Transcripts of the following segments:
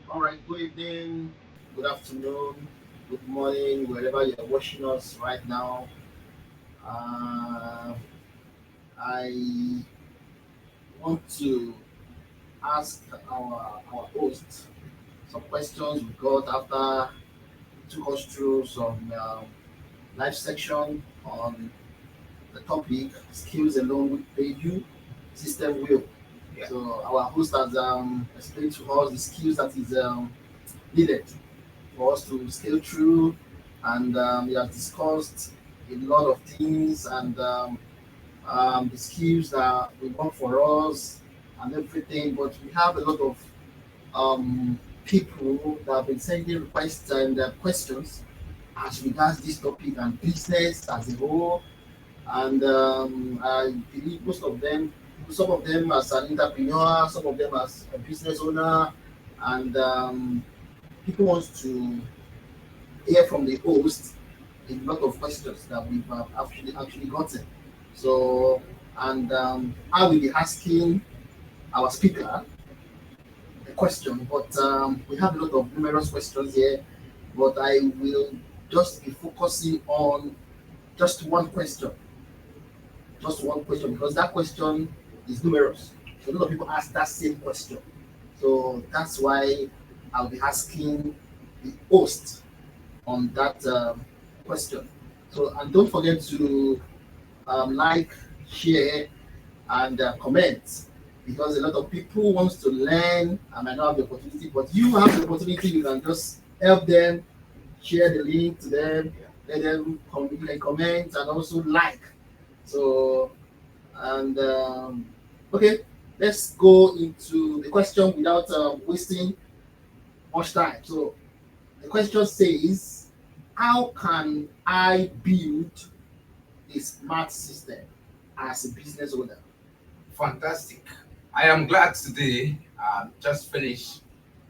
All right, good evening, good afternoon, good morning, wherever you're watching us right now. Uh, I want to ask our host some questions we got after he took us through some live section on the topic skills alone will pay you, system will. Yeah, So our host has explained to us the skills that is needed for us to scale through. And we have discussed a lot of things and the skills that we want for us and everything. But we have a lot of people that have been sending requests and questions as regards this topic and business as a whole. And I believe some of them as an entrepreneur, some of them as a business owner, and people want to hear from the host a lot of questions that we've actually gotten. So, and I will be asking our speaker a question, but we have a lot of numerous questions here. But I will just be focusing on just one question, because that question is numerous. So a lot of people ask that same question. So that's why I'll be asking the host on that question. So, and don't forget to like, share, and comment, because a lot of people wants to learn and might not have the opportunity. But you have the opportunity. You can just help them, share the link to them, yeah. let them you can comment and also like. So, and okay, let's go into the question without wasting much time. So the question says, how can I build a smart system as a business owner? Fantastic. I am glad today. Just finished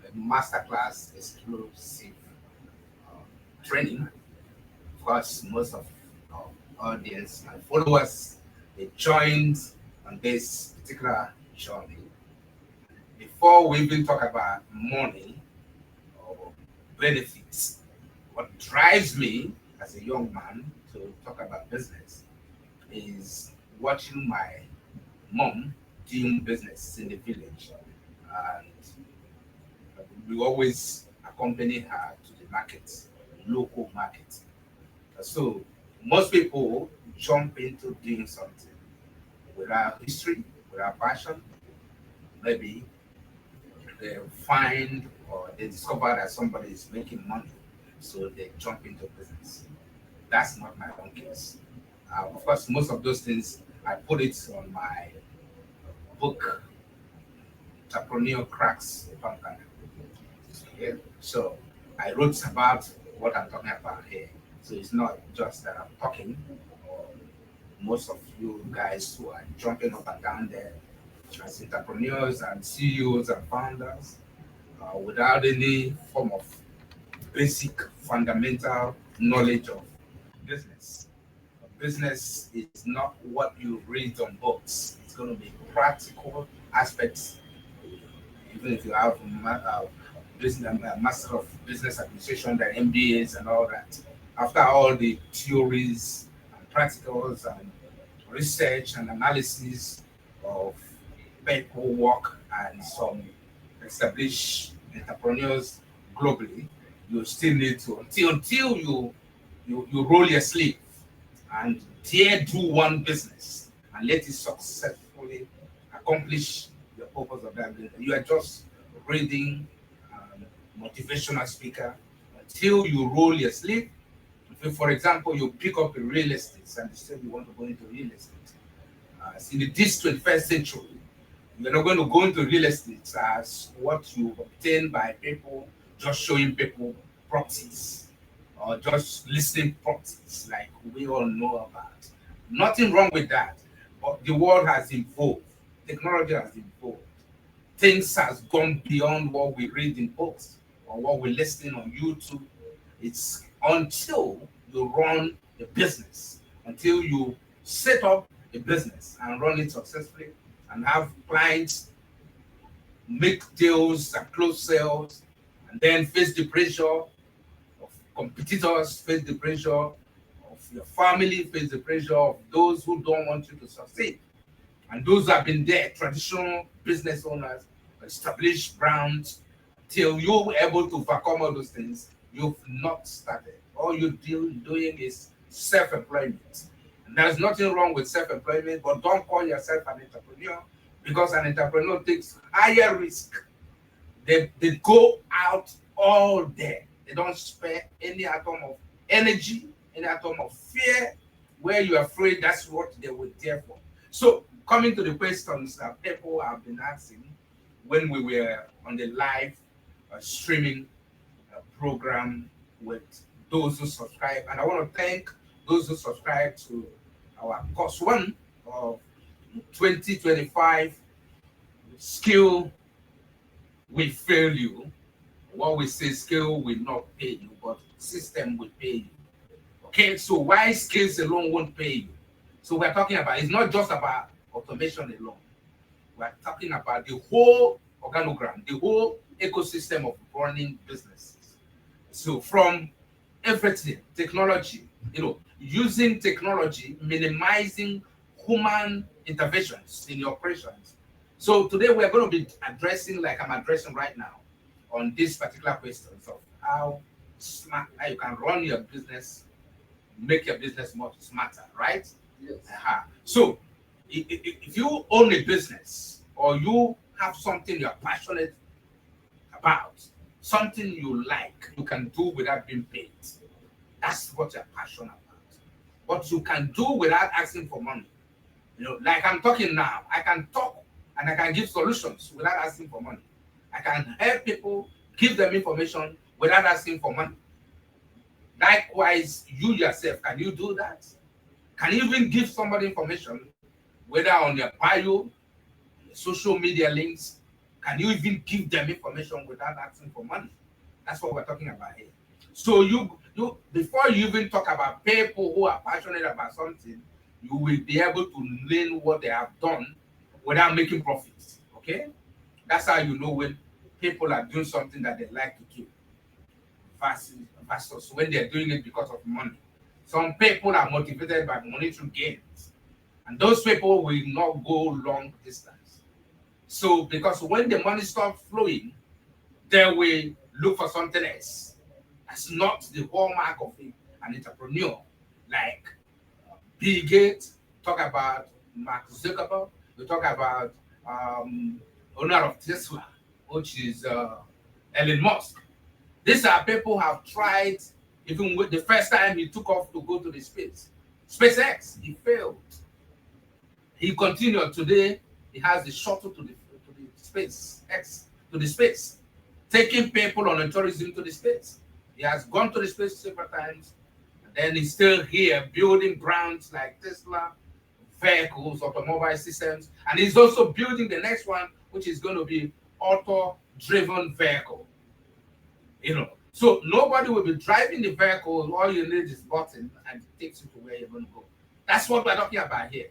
a masterclass exclusive uh, training. Of course, most of our audience and followers they joined on this particular journey. Before we even talk about money or benefits, what drives me as a young man to talk about business is watching my mom doing business in the village. And we always accompany her to the market, local market. So most people jump into doing something without history, without passion. Maybe they find or they discover that somebody is making money, so they jump into business. That's not my own case. Of course, most of those things I put it on my book, Entrepreneur Cracks the Pumpkin. Yeah. So I wrote about what I'm talking about here. So it's not just that I'm talking, or most of you guys who are jumping up and down there as entrepreneurs and CEOs and founders without any form of basic fundamental knowledge of business. Business is not what you read on books. It's going to be practical aspects. Even if you have business, master of business administration, the MBAs and all that. After all the theories and practicals and research and analysis of paperwork and some established entrepreneurs globally, you still need to until you roll your sleeve and dare do one business and let it successfully accomplish the purpose of that business. You are just reading motivational speaker until you roll your sleeve. If, for example, you pick up a real estate and you say you want to go into real estate, in this 21st century, you're not going to go into real estate as what you obtain by people just showing people properties or just listing properties like we all know about. Nothing wrong with that. But the world has evolved. Technology has evolved. Things has gone beyond what we read in books or what we listen on YouTube. It's until you run a business, until you set up a business and run it successfully and have clients, make deals and close sales. and then face the pressure of competitors, face the pressure of your family, face the pressure of those who don't want you to succeed. And those who have been there, traditional business owners, established brands, till you were able to overcome all those things, you've not started. All you're doing is self-employment. And there's nothing wrong with self-employment, but don't call yourself an entrepreneur, because an entrepreneur takes higher risk. They go out all day. They don't spare any atom of energy, any atom of fear. Where you're afraid, that's what they were there for. So, coming to the questions that people have been asking when we were on the live streaming program with those who subscribe, and I want to thank those who subscribe to our course one of 2025 skill will fail you. What we say, skill will not pay you, but system will pay you. Okay, so why skills alone won't pay you? So we're talking about, it's not just about automation alone. We're talking about the whole organogram, the whole ecosystem of running businesses. So from everything, technology, using technology, minimizing human interventions in your operations. So today we're going to be addressing, like I'm addressing right now, on this particular questions of how smart, how you can run your business, make your business more smarter, right? Yes. So if you own a business or you have something you're passionate about, something you like, you can do without being paid. That's what you're passionate about. What you can do without asking for money. Like I'm talking now, I can talk and I can give solutions without asking for money. I can help people, give them information without asking for money. Likewise, you yourself, can you do that? Can you even give somebody information, whether on your bio, social media links? Can you even give them information without asking for money? That's what we're talking about here. So you before you even talk about people who are passionate about something, you will be able to learn what they have done without making profits. Okay, that's how you know when people are doing something that they like to do versus when they're doing it because of money. Some people are motivated by monetary gains, and those people will not go long distance. So, because when the money stops flowing, they will look for something else. That's not the hallmark of an entrepreneur. Like Bill Gates, talk about Mark Zuckerberg, we talk about owner of Tesla, which is Elon Musk. These are people who have tried, even with the first time he took off to go to the space. SpaceX, he failed. He continued. Today, he has the shuttle to the space, to the space, taking people on a tourism to the space. He has gone to the space several times, and then he's still here building brands like Tesla, vehicles, automobile systems, and he's also building the next one, which is going to be auto-driven vehicle. So nobody will be driving the vehicle. All you need is button, and it takes you to where you're going to go. That's what we're talking about here.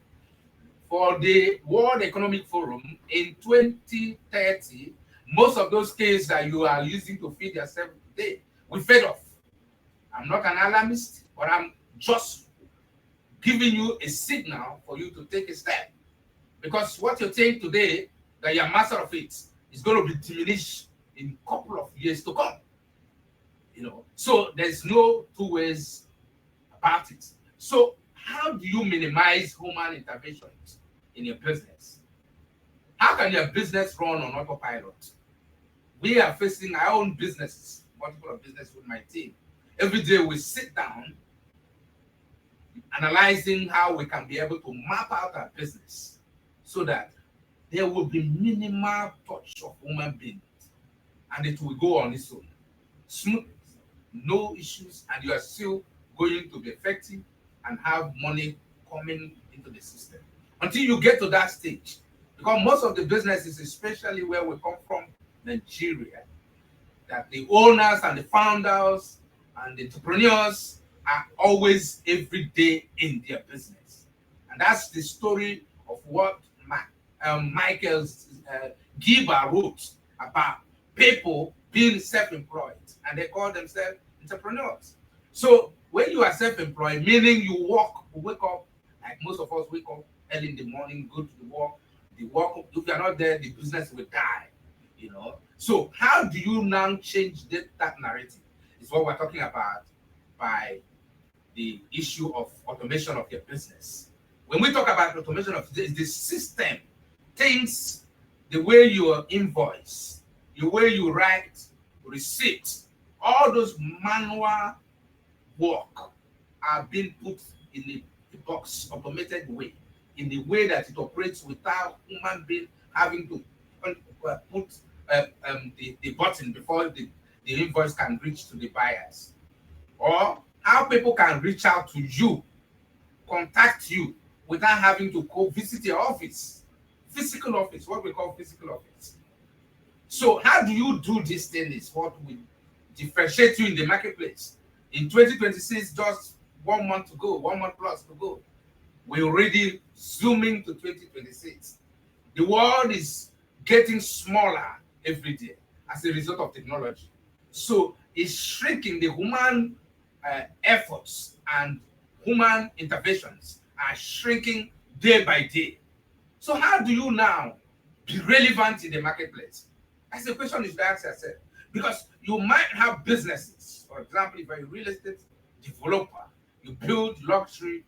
For the World Economic Forum in 2030, most of those skills that you are using to feed yourself today will fade off. I'm not an alarmist, but I'm just giving you a signal for you to take a step. Because what you're saying today, that you're master of it, is going to be diminished in a couple of years to come. So there's no two ways about it. So how do you minimize human interventions in your business? How can your business run on autopilot? We are facing our own businesses, multiple business with my team. Every day we sit down, analyzing how we can be able to map out our business so that there will be minimal touch of human beings and it will go on its own. Smooth, no issues, and you are still going to be effective and have money coming into the system. Until you get to that stage, because most of the businesses, especially where we come from, Nigeria, that the owners and the founders and the entrepreneurs are always every day in their business. And that's the story of what Michael Giba wrote about people being self-employed, and they call themselves entrepreneurs. So when you are self-employed, meaning you wake up, like most of us wake up early in the morning, go to the work. The work, if you are not there, the business will die. So how do you now change that narrative? Is what we're talking about by the issue of automation of your business. When we talk about automation of the system, things, the way you invoice, the way you write receipts, all those manual work are being put in a box, automated way, in the way that it operates without human being having to put the button before the invoice can reach to the buyers, or how people can reach out to you, contact you without having to go visit your office, physical office, what we call physical office. So how do you do this thing is what will differentiate you in the marketplace. In 2026, just 1 month to go, 1 month plus to go, we're already zooming to 2026. The world is getting smaller every day as a result of technology. So it's shrinking. The human efforts and human interventions are shrinking day by day. So how do you now be relevant in the marketplace? That's the question you should ask yourself. Because you might have businesses. For example, if you're a real estate developer, you build luxury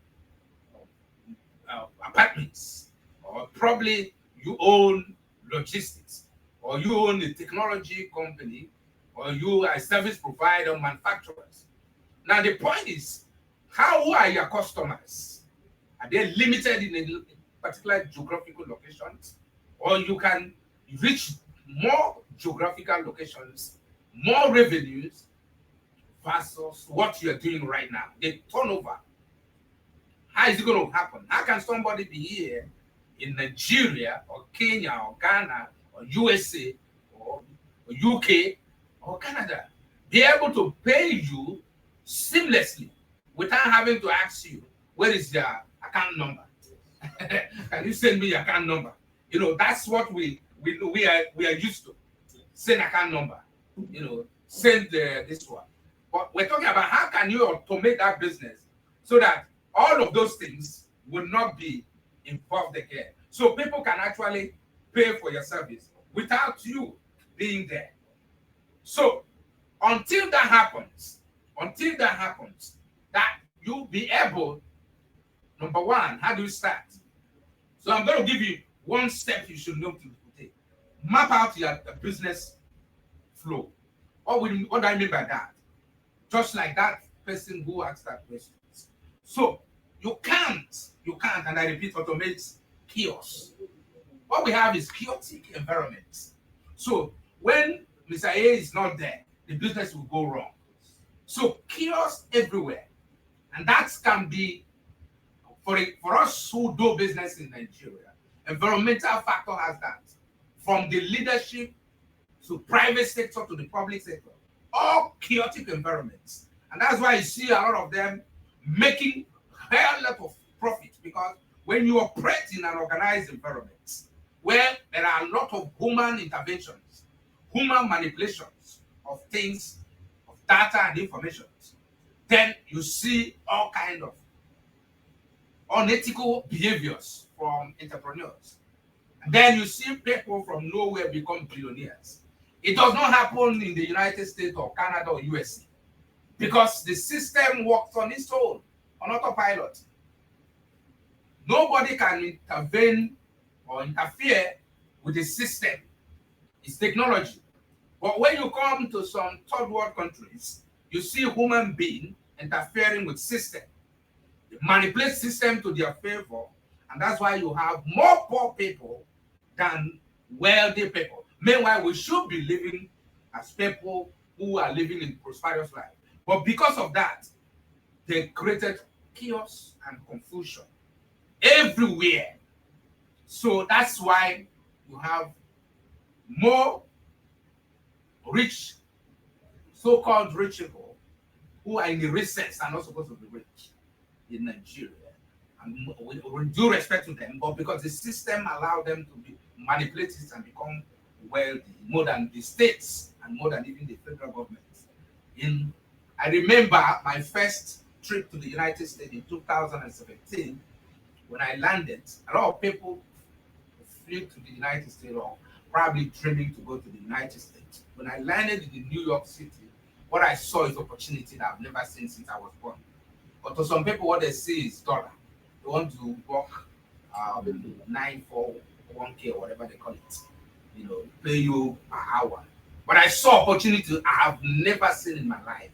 apartments, or probably you own logistics, or you own a technology company, or you are a service provider, manufacturers. Now the point is, who are your customers? Are they limited in a particular geographical locations, or you can reach more geographical locations, more revenues versus what you are doing right now? The turnover. How is it going to happen? How can somebody be here in Nigeria or Kenya or Ghana or USA or UK or Canada be able to pay you seamlessly without having to ask you, where is your account number? Can you send me your account number? That's what we are used to. Send account number, send this one. But we're talking about how can you automate that business so that all of those things will not be involved again. So people can actually pay for your service without you being there. So until that happens, that you'll be able, number one, how do you start? So I'm going to give you one step you should know to take. Map out your business flow. What do I mean by that? Just like that person who asked that question. So you can't, and I repeat, automate chaos. What we have is chaotic environments. So when Mr. A is not there, the business will go wrong. So chaos everywhere. And that can be, for us who do business in Nigeria, environmental factor has that. From the leadership to private sector to the public sector, all chaotic environments. And that's why you see a lot of them making a hell lot of profit, because when you operate in an organized environment where there are a lot of human interventions, human manipulations of things, of data and information, then you see all kind of unethical behaviors from entrepreneurs. And then you see people from nowhere become billionaires. It does not happen in the United States or Canada or USA because the system works on its own, on autopilot. Nobody can intervene or interfere with the system. It's technology. But when you come to some third world countries, you see human being interfering with system. They manipulate system to their favor, and that's why you have more poor people than wealthy people. Meanwhile, we should be living as people who are living in prosperous life. But because of that, they created chaos and confusion everywhere. So that's why you have more rich, so-called rich people who are in the recess and not supposed to be rich in Nigeria. And with due respect to them, but because the system allowed them to be manipulated and become wealthy, more than the states and more than even the federal government. In I remember my first trip to the United States in 2017 when I landed. A lot of people flew to the United States or probably dreaming to go to the United States. When I landed in New York City, what I saw is opportunity that I've never seen since I was born. But to some people, what they see is dollar. They want to work 941K or whatever they call it, pay you per hour. But I saw opportunity I have never seen in my life.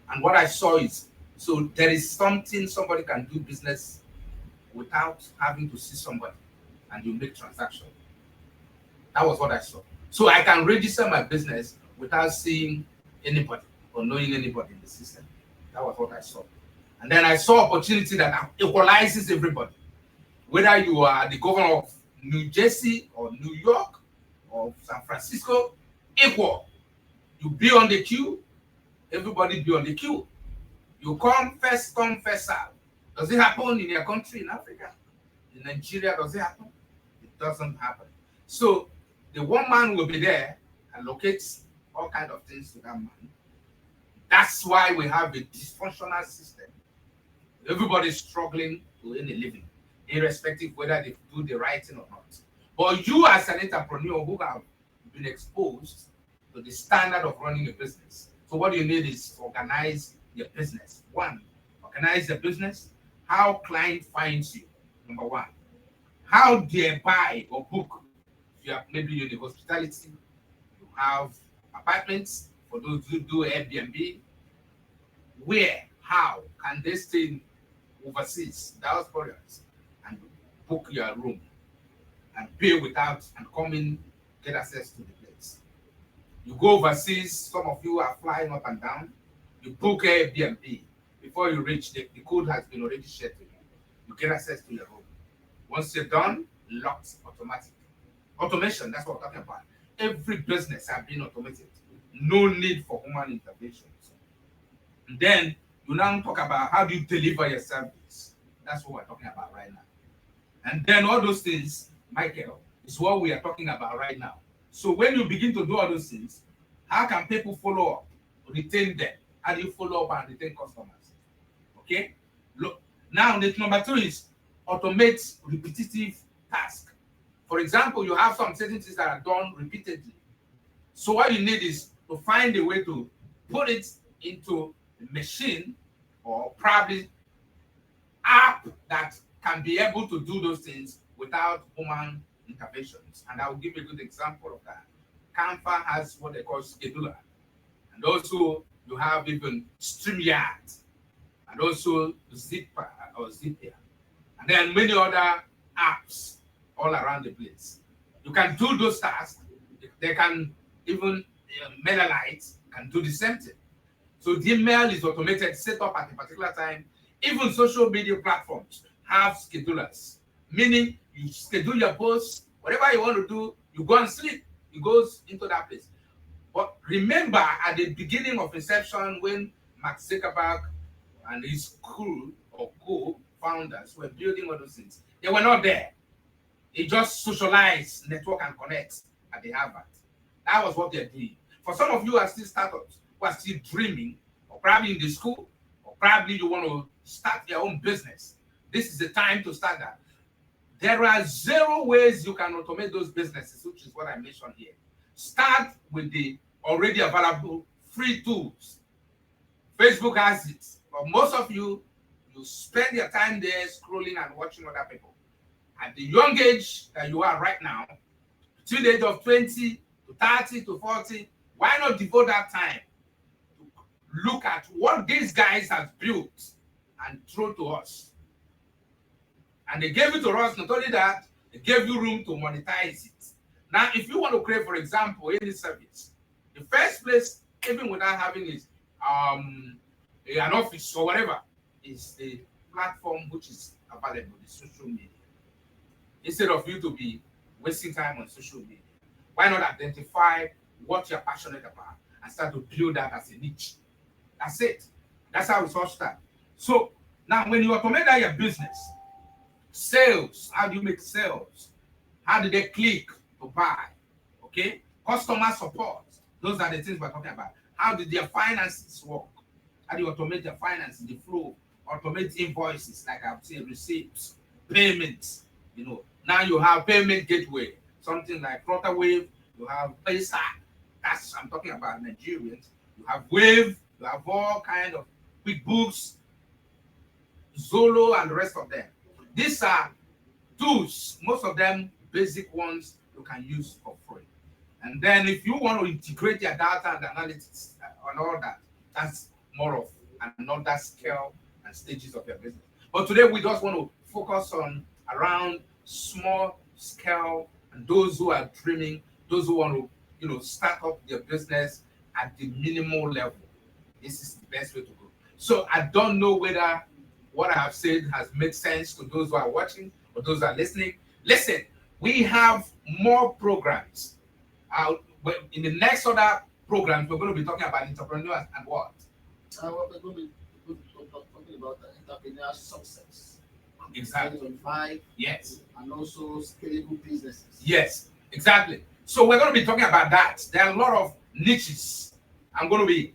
And what I saw is, so there is something somebody can do business without having to see somebody and you make transaction. That was what I saw. So I can register my business without seeing anybody or knowing anybody in the system. That was what I saw. And then I saw opportunity that equalizes everybody. Whether you are the governor of New Jersey or New York or San Francisco, equal. You be on the queue, everybody be on the queue. You come, first serve. Does it happen in your country in Africa? In Nigeria, does it happen? It doesn't happen. So the one man will be there, allocates all kind of things to that man. That's why we have a dysfunctional system. Everybody's struggling to earn a living, irrespective whether they do the right thing or not. But you as an entrepreneur who have been exposed to the standard of running a business. So what you need is to organize your business. One, organize the business. How client finds you, number one. How they buy or book. You have maybe you're the hospitality, you have apartments for those who do Airbnb. Where, how can they stay overseas, diasporans, and book your room and pay without and come in, get access to the place? You go overseas, some of you are flying up and down, you book Airbnb. Before you reach, the code has been already shared to you. You get access to your room. Once you're done, locked automatic. Automation, that's what we're talking about. Every business has been automated. No need for human intervention. And then you now talk about how do you deliver your service. That's what we're talking about right now. And then all those things, Michael, is what we are talking about right now. So when you begin to do all those things, how can people follow up, retain them? How do you follow up and retain customers? Okay? Look, now the number two is automate repetitive tasks. For example, you have some certain things that are done repeatedly. So what you need is to find a way to put it into a machine or probably app that can be able to do those things without human interventions. And I will give you a good example of that. Canva has what they call scheduler. And also you have even StreamYard and also Zipper or Zapier. And then many other apps all around the place. You can do those tasks. They can even MailerLite can do the same thing. So the email is automated, set up at a particular time. Even social media platforms have schedulers, meaning you schedule your posts, whatever you want to do, you go and sleep. It goes into that place. But remember, at the beginning of inception, when Mark Zuckerberg and his crew or co-founders were building all those things, they were not there. They just socialize, network, and connect at the Harvard. That was what they're doing. For some of you who are still startups, who are still dreaming, or probably in the school, or probably you want to start your own business, this is the time to start that. There are 0 ways you can automate those businesses, which is what I mentioned here. Start with the already available free tools. Facebook has it, but most of you spend your time there scrolling and watching other people. At the young age that you are right now, between the age of 20 to 30 to 40, why not devote that time to look at what these guys have built and throw to us? And they gave it to us. Not only that, they gave you room to monetize it. Now, if you want to create, for example, any service, the first place, even without having it, an office or whatever, is the platform which is available, the social media. Instead of you to be wasting time on social media, why not identify what you're passionate about and start to build that as a niche? That's it. That's how it's all started. So now when you automate that your business, sales, how do you make sales? How do they click to buy? Okay? customer support. Those are the things we're talking about. How did their finances work? How do you automate their finances, the flow, automate invoices, like I've said, receipts, payments. Now you have payment gateway, something like Flutterwave, you have Paystack. That's I'm talking about Nigerians. You have Wave, you have all kind of QuickBooks, Zolo, and the rest of them. These are tools, most of them basic ones you can use for free. And then if you want to integrate your data and analytics and all that, that's more of another scale and stages of your business. But today we just want to focus on around small scale and those who are dreaming, those who want to, start up their business at the minimal level. This is the best way to go. So I don't know whether what I have said has made sense to those who are watching or those who are listening. Listen, we have more programs. In the next other programs, we're going to be talking about entrepreneurs and what? We're going to be talking about entrepreneurial success. Exactly. 2025. Yes. And also scalable businesses. Yes, exactly. So we're going to be talking about that. There are a lot of niches I'm going to be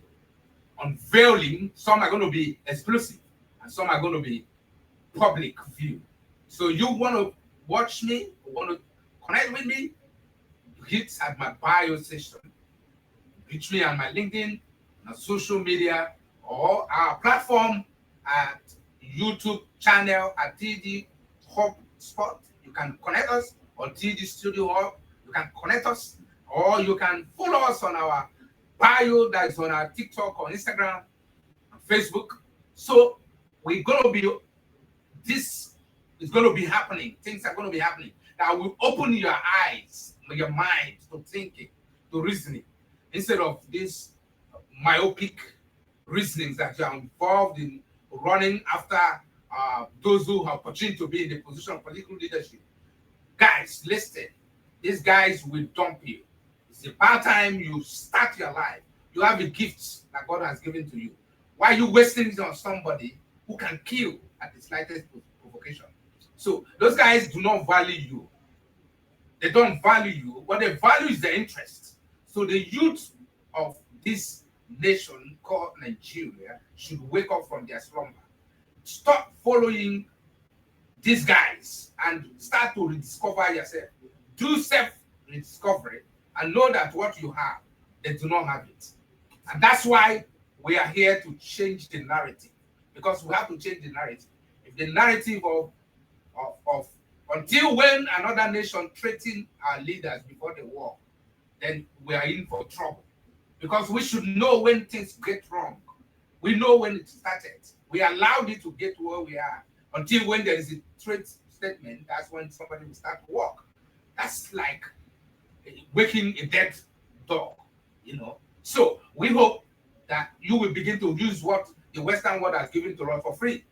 unveiling. Some are going to be exclusive and some are going to be public view. So you want to watch me, want to connect with me, hit at my bio section. Reach me on my LinkedIn, on social media, or our platform at YouTube channel at TD Hub Spot. You can connect us on TD Studio Hub. You can connect us, or you can follow us on our bio that is on our TikTok or Instagram and Facebook. So we're going to be, this is going to be happening. Things are going to be happening that will open your eyes, your mind to thinking, to reasoning, instead of these myopic reasonings that you are involved in running after those who have opportunity to be in the position of political leadership. Guys, listen, these guys will dump you. It's about time you start your life. You have a gift that God has given to you. Why are you wasting it on somebody who can kill at the slightest provocation? So those guys do not value you. They don't value you. What they value is their interest. So the youth of this nation called Nigeria should wake up from their slumber. Stop following these guys and start to rediscover yourself. Do self-rediscovery and know that what you have, they do not have it. And that's why we are here to change the narrative, because we have to change the narrative. If the narrative of until when another nation threaten our leaders before the war, then we are in for trouble. Because we should know when things get wrong. We know when it started. We allowed it to get to where we are. Until when there is a threat statement, that's when somebody will start to work. That's like waking a dead dog, So we hope that you will begin to use what the Western world has given to us for free.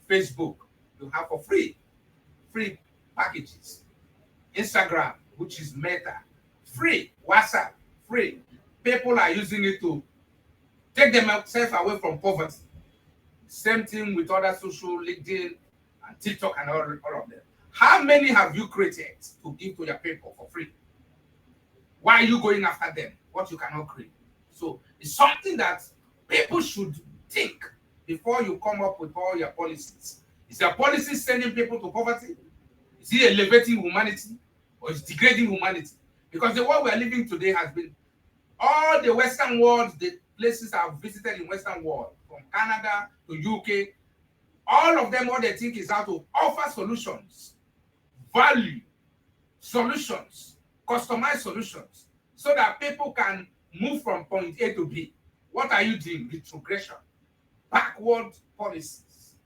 Facebook, you have for free packages. Instagram, which is Meta, free. WhatsApp, free. People are using it to take themselves away from poverty. Same thing with other social, LinkedIn and TikTok and all of them. How many have you created to give to your people for free? Why are you going after them? What you cannot create? So it's something that people should think before you come up with all your policies. Is your policy sending people to poverty? Is it elevating humanity or is it degrading humanity? Because the world we are living today has been all the Western world, the places I've visited in Western world, from Canada to UK, all of them, what they think is how to offer solutions, value, solutions, customized solutions, so that people can move from point A to B. What are you doing? Retrogression, backward policies,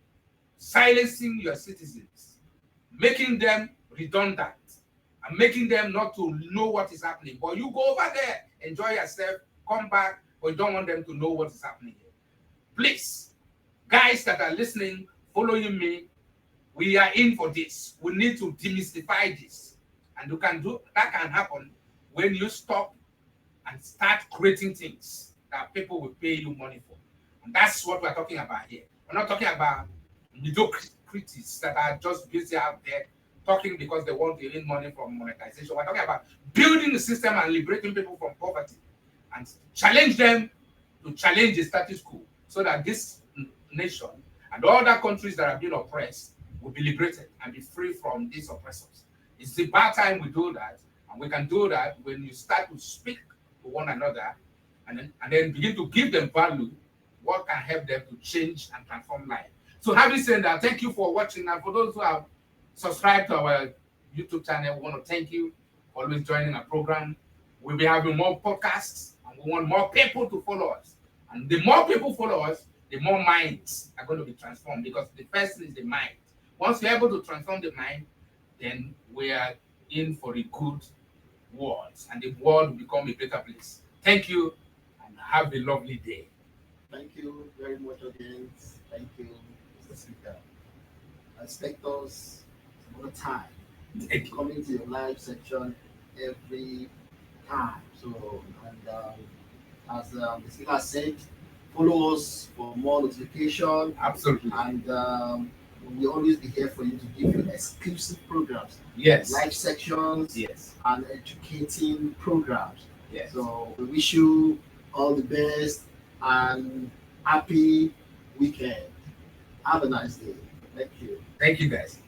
silencing your citizens, making them redundant, and making them not to know what is happening. But you go over there, enjoy yourself, come back, but you don't want them to know what is happening here. Please, guys that are listening, following me, we are in for this. We need to demystify this. And you can do that can happen when you stop and start creating things that people will pay you money for. And that's what we're talking about here. We're not talking about mediocrities that are just busy out there talking because they want to earn money from monetization. We're talking about building the system and liberating people from poverty and challenge them to challenge the status quo so that this nation and all other countries that have been oppressed will be liberated and be free from these oppressors. It's about time we do that, and we can do that when you start to speak to one another and then begin to give them value, what can help them to change and transform life. So having said that, thank you for watching, and for those who have subscribed to our YouTube channel, we want to thank you for always joining our program. We'll be having more podcasts, and we want more people to follow us. And the more people follow us, the more minds are going to be transformed, because the first thing is the mind. Once we're able to transform the mind, then we are in for a good world, and the world will become a better place. Thank you, and have a lovely day. Thank you very much, audience. Thank you, Mr. Speaker. Expect us another time Thank you. coming to your live section every time. So, and as the speaker said, follow us for more notification, Absolutely. and we'll always be here for you to give you exclusive programs, Yes. live sections, Yes. and educating programs. Yes. So we wish you all the best and happy weekend. Have a nice day. Thank you. Thank you, guys.